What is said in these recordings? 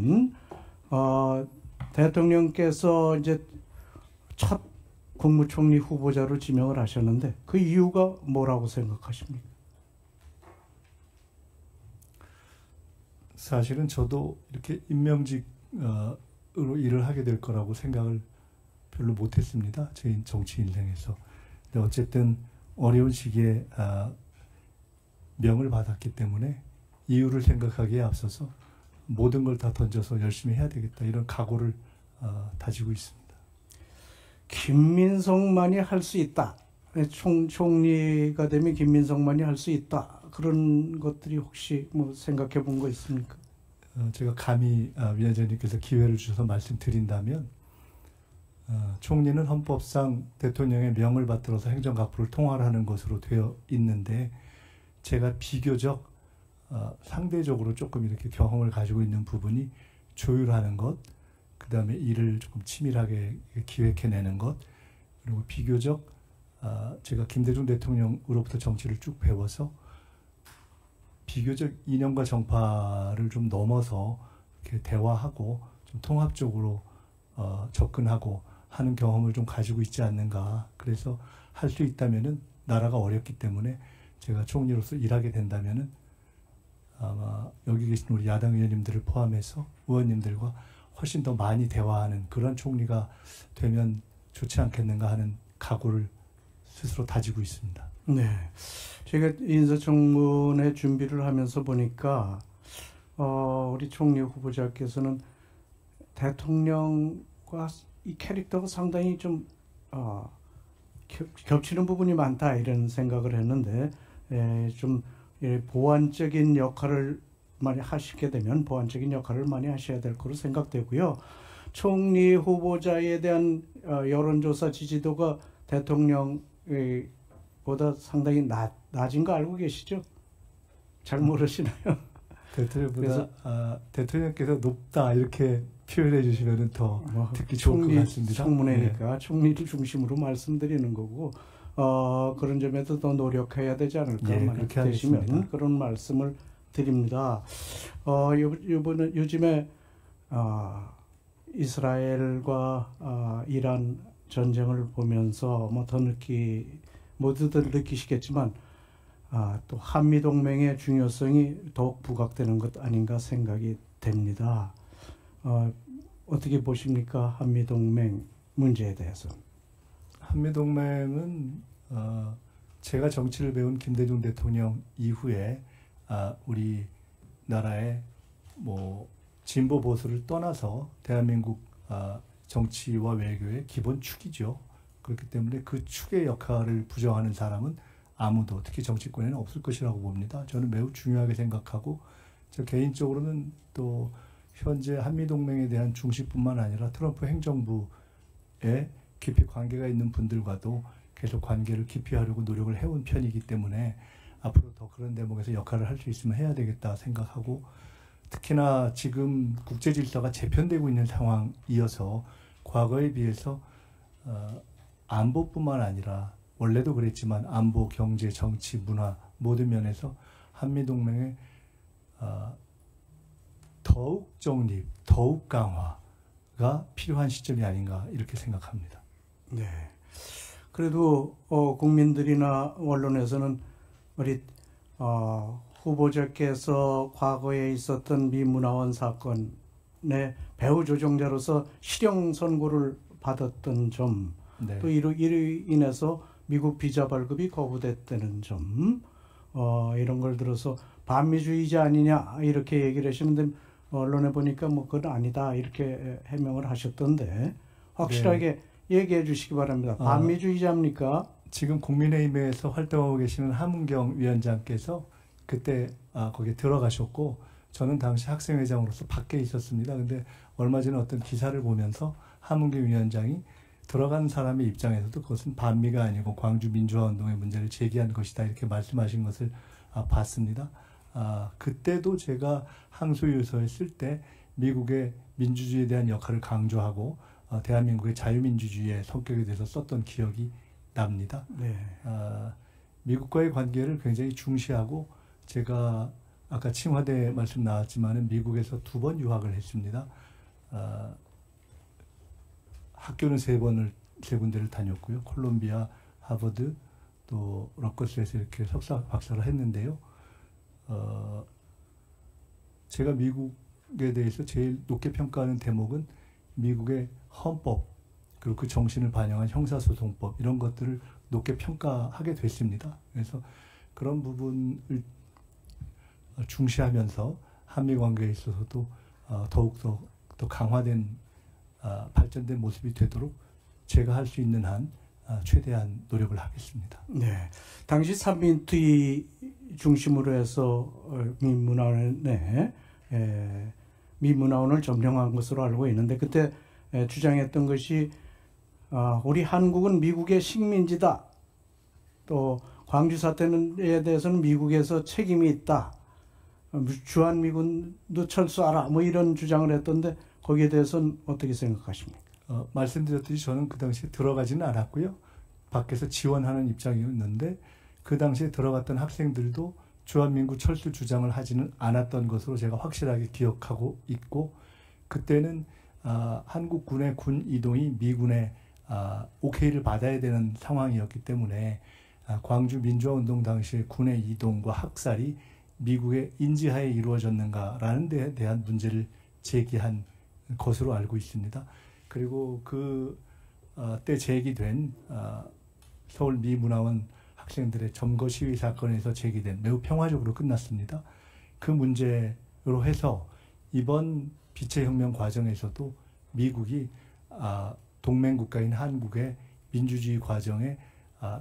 부분, 대통령께서 이제 첫 국무총리 후보자로 지명을 하셨는데 그 이유가 뭐라고 생각하십니까? 사실은 저도 이렇게 임명직으로 일을 하게 될 거라고 생각을 별로 못했습니다. 제 정치 인생에서. 근데 어쨌든 어려운 시기에 명을 받았기 때문에 이유를 생각하기에 앞서서 모든 걸 다 던져서 열심히 해야 되겠다, 이런 각오를 다지고 있습니다. 김민석만이 할 수 있다. 총리가 되면 김민석만이 할 수 있다. 그런 것들이 혹시 뭐 생각해 본 거 있습니까? 제가 감히 위원장님께서 기회를 주셔서 말씀드린다면, 총리는 헌법상 대통령의 명을 받들어서 행정각부를 통할하는 것으로 되어 있는데, 제가 비교적 상대적으로 조금 이렇게 경험을 가지고 있는 부분이 조율하는 것, 그 다음에 일을 조금 치밀하게 기획해내는 것, 그리고 비교적 제가 김대중 대통령으로부터 정치를 쭉 배워서 비교적 이념과 정파를 좀 넘어서 이렇게 대화하고 좀 통합적으로 접근하고 하는 경험을 좀 가지고 있지 않는가. 그래서 할 수 있다면은, 나라가 어렵기 때문에 제가 총리로서 일하게 된다면은 아마 여기 계신 우리 야당 의원님들을 포함해서 의원님들과 훨씬 더 많이 대화하는 그런 총리가 되면 좋지 않겠는가 하는 각오를 스스로 다지고 있습니다. 네, 제가 인사청문회 준비를 하면서 보니까 우리 총리 후보자께서는 대통령과 이 캐릭터가 상당히 좀 겹치는 부분이 많다, 이런 생각을 했는데, 좀 보완적인 역할을 많이 하시게 되면 보완적인 역할을 많이 하셔야 될 거로 생각되고요. 총리 후보자에 대한 여론조사 지지도가 대통령보다 상당히 낮은 거 알고 계시죠? 잘 모르시나요? 대통령께서 높다 이렇게 표현해 주시면 더 듣기 좋을 것 같습니다. 청문회니까 네. 총리를 중심으로 말씀드리는 거고, 그런 점에서 더 노력해야 되지 않을까, 네, 그렇게 되시면 하겠습니다. 그런 말씀을 드립니다. 요즘에 이스라엘과 이란 전쟁을 보면서 모두들 느끼시겠지만 또 한미동맹의 중요성이 더욱 부각되는 것 아닌가 생각이 됩니다. 어떻게 보십니까? 한미동맹 문제에 대해서. 한미동맹은 제가 정치를 배운 김대중 대통령 이후에 우리 나라의 진보 보수를 떠나서 대한민국 정치와 외교의 기본 축이죠. 그렇기 때문에 그 축의 역할을 부정하는 사람은 아무도, 특히 정치권에는 없을 것이라고 봅니다. 저는 매우 중요하게 생각하고, 저 개인적으로는 또 현재 한미동맹에 대한 중시뿐만 아니라 트럼프 행정부에 깊이 관계가 있는 분들과도 계속 관계를 깊이 하려고 노력을 해온 편이기 때문에 앞으로 더 그런 대목에서 역할을 할 수 있으면 해야 되겠다 생각하고, 특히나 지금 국제 질서가 재편되고 있는 상황이어서 과거에 비해서 안보뿐만 아니라 원래도 그랬지만 안보, 경제, 정치, 문화 모든 면에서 한미동맹의 더욱 정립, 더욱 강화가 필요한 시점이 아닌가 이렇게 생각합니다. 네. 그래도 국민들이나 언론에서는 우리 후보자께서 과거에 있었던 미문화원 사건의 배후 조종자로서 실형 선고를 받았던 점, 네. 또 이로 인해서 미국 비자 발급이 거부됐다는 점, 이런 걸 들어서 반미주의자 아니냐 이렇게 얘기를 하시는데, 언론에 보니까 그건 아니다 이렇게 해명을 하셨던데, 확실하게 얘기해 주시기 바랍니다. 반미주의자입니까? 지금 국민의힘에서 활동하고 계시는 하문경 위원장께서 그때 거기에 들어가셨고, 저는 당시 학생회장으로서 밖에 있었습니다. 근데 얼마 전에 어떤 기사를 보면서 하문경 위원장이 들어간 사람의 입장에서도 그것은 반미가 아니고 광주 민주화운동의 문제를 제기한 것이다 이렇게 말씀하신 것을 봤습니다. 그때도 제가 항소유서에 쓸 때 미국의 민주주의에 대한 역할을 강조하고 대한민국의 자유민주주의의 성격에 대해서 썼던 기억이 납니다. 네. 미국과의 관계를 굉장히 중시하고, 제가 아까 칭화대 말씀 나왔지만 미국에서 2번 유학을 했습니다. 학교는 3 군데를 다녔고요. 콜롬비아, 하버드, 또 러커스에서 이렇게 석사, 박사를 했는데요. 제가 미국에 대해서 제일 높게 평가하는 대목은 미국의 헌법, 그리고 그 정신을 반영한 형사소송법, 이런 것들을 높게 평가하게 됐습니다. 그래서 그런 부분을 중시하면서 한미 관계에 있어서도 더욱더 더 강화된 발전된 모습이 되도록 제가 할 수 있는 한 최대한 노력을 하겠습니다. 네, 당시 삼민투의 중심으로 해서 미문화원을 점령한 것으로 알고 있는데 그때 주장했던 것이 우리 한국은 미국의 식민지다. 또 광주 사태에 대해서는 미국에서 책임이 있다. 주한미군도 철수하라. 뭐 이런 주장을 했던데 거기에 대해서는 어떻게 생각하십니까? 말씀드렸듯이 저는 그 당시에 들어가지는 않았고요. 밖에서 지원하는 입장이었는데 그 당시에 들어갔던 학생들도 주한민국 철수 주장을 하지는 않았던 것으로 제가 확실하게 기억하고 있고 그때는 한국군의 군 이동이 미군의 오케이를 받아야 되는 상황이었기 때문에 광주 민주화운동 당시의 군의 이동과 학살이 미국의 인지하에 이루어졌는가라는 데에 대한 문제를 제기한 것으로 알고 있습니다. 그리고 그때 제기된 서울 미문화원 학생들의 점거 시위 사건에서 제기된 매우 평화적으로 끝났습니다. 그 문제로 해서 이번 빛의 혁명 과정에서도 미국이 동맹국가인 한국의 민주주의 과정에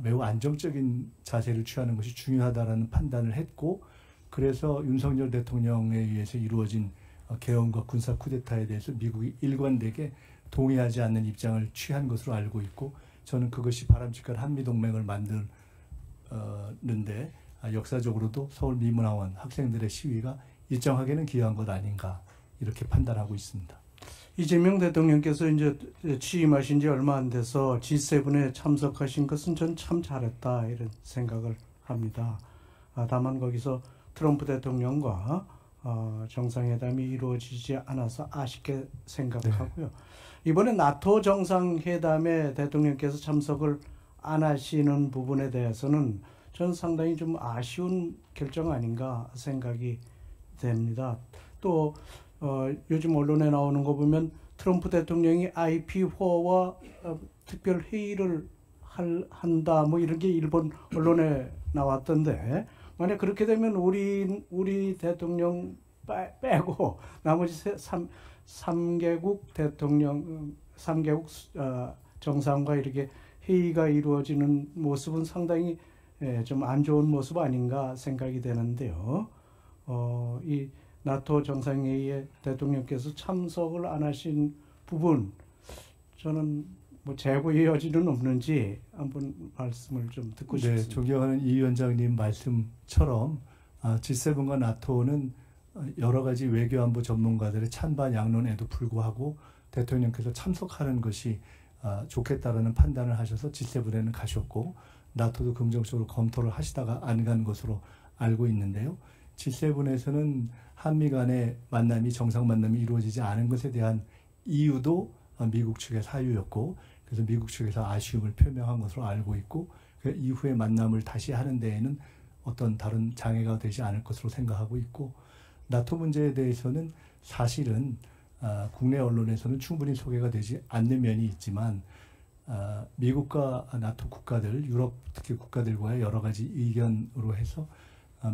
매우 안정적인 자세를 취하는 것이 중요하다라는 판단을 했고 그래서 윤석열 대통령에 의해서 이루어진 계엄과 군사 쿠데타에 대해서 미국이 일관되게 동의하지 않는 입장을 취한 것으로 알고 있고 저는 그것이 바람직한 한미동맹을 만드는데 역사적으로도 서울 미문화원 학생들의 시위가 일정하게는 기여한 것 아닌가 이렇게 판단하고 있습니다. 이재명 대통령께서 이제 취임하신 지 얼마 안 돼서 G7에 참석하신 것은 전 참 잘했다 이런 생각을 합니다. 다만 거기서 트럼프 대통령과 정상회담이 이루어지지 않아서 아쉽게 생각하고요. 네. 이번에 나토 정상회담에 대통령께서 참석을 안 하시는 부분에 대해서는 저는 상당히 좀 아쉬운 결정 아닌가 생각이 됩니다. 또 요즘 언론에 나오는 거 보면 트럼프 대통령이 IP4와 특별 회의를 한다 뭐 이런 게 일본 언론에 나왔던데 만약 그렇게 되면 우리 대통령 빼고 나머지 3개국 대통령 3개국 정상과 이렇게 회의가 이루어지는 모습은 상당히 좀 안 좋은 모습 아닌가 생각이 되는데요. 이 나토 정상회의에 대통령께서 참석을 안 하신 부분 저는 뭐 재고의 여지는 없는지 한번 말씀을 좀 듣고 싶습니다. 네, 존경하는 이 위원장님 말씀처럼 G7과 나토는 여러 가지 외교안보 전문가들의 찬반 양론에도 불구하고 대통령께서 참석하는 것이 좋겠다라는 판단을 하셔서 G7에는 가셨고 나토도 긍정적으로 검토를 하시다가 안 간 것으로 알고 있는데요. G7에서는 한미 간의 만남이 정상 만남이 이루어지지 않은 것에 대한 이유도 미국 측의 사유였고 그래서 미국 측에서 아쉬움을 표명한 것으로 알고 있고 그 이후에 만남을 다시 하는 데에는 어떤 다른 장애가 되지 않을 것으로 생각하고 있고 나토 문제에 대해서는 사실은 국내 언론에서는 충분히 소개가 되지 않는 면이 있지만 미국과 나토 국가들, 유럽 특히 국가들과의 여러 가지 의견으로 해서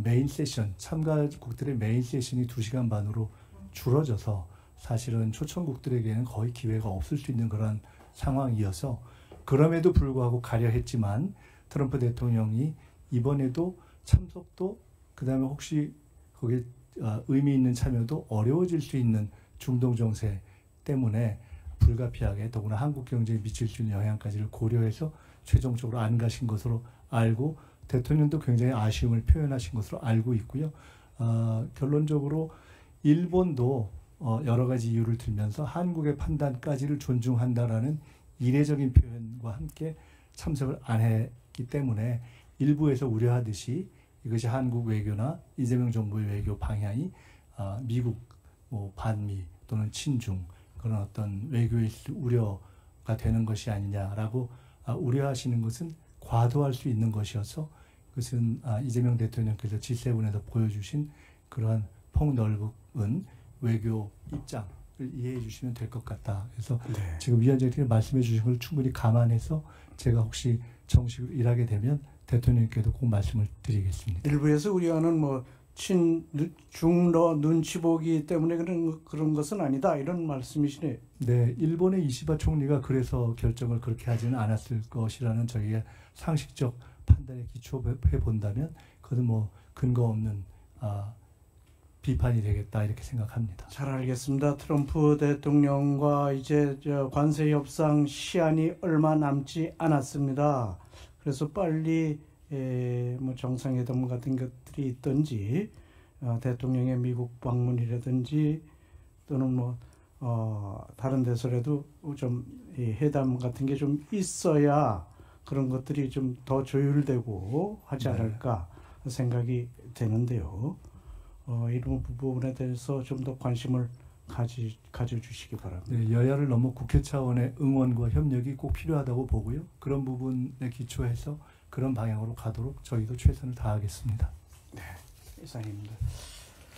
메인 세션, 참가국들의 메인 세션이 2시간 반으로 줄어져서 사실은 초청국들에게는 거의 기회가 없을 수 있는 그런 상황이어서 그럼에도 불구하고 가려 했지만 트럼프 대통령이 이번에도 참석도 그다음에 혹시 거기에 의미 있는 참여도 어려워질 수 있는 중동 정세 때문에 불가피하게 더구나 한국 경제에 미칠 수 있는 영향까지를 고려해서 최종적으로 안 가신 것으로 알고 대통령도 굉장히 아쉬움을 표현하신 것으로 알고 있고요. 결론적으로 일본도 여러 가지 이유를 들면서 한국의 판단까지를 존중한다라는 이례적인 표현과 함께 참석을 안 했기 때문에 일부에서 우려하듯이 이것이 한국 외교나 이재명 정부의 외교 방향이 미국, 뭐 반미 또는 친중 그런 어떤 외교에 우려가 되는 것이 아니냐라고 우려하시는 것은 과도할 수 있는 것이어서 그것은 이재명 대통령께서 G7에서 보여주신 그러한 폭넓은 외교 입장을 이해해 주시면 될 것 같다. 그래서 네. 지금 위원장님이 말씀해 주신 걸 충분히 감안해서 제가 혹시 정식으로 일하게 되면 대통령께도 꼭 말씀을 드리겠습니다. 일부에서 우려하는 뭐 중러 눈치 보기 때문에 그런 것은 아니다 이런 말씀이시네요. 네, 일본의 이시바 총리가 그래서 결정을 그렇게 하지는 않았을 것이라는 저희의 상식적 판단에 기초해 본다면 그것은 뭐 근거 없는 비판이 되겠다 이렇게 생각합니다. 잘 알겠습니다. 트럼프 대통령과 이제 관세 협상 시한이 얼마 남지 않았습니다. 그래서 빨리 뭐 정상회담 같은 것들이 있든지 대통령의 미국 방문이라든지 또는 뭐 다른 데서라도 좀 회담 같은 게 좀 있어야 그런 것들이 좀 더 조율되고 하지 않을까 생각이 되는데요. 이런 부분에 대해서 좀 더 관심을 가져주시기 바랍니다. 네, 여야를 넘어 국회 차원의 응원과 협력이 꼭 필요하다고 보고요. 그런 부분에 기초해서 그런 방향으로 가도록 저희도 최선을 다하겠습니다. 네, 이상입니다.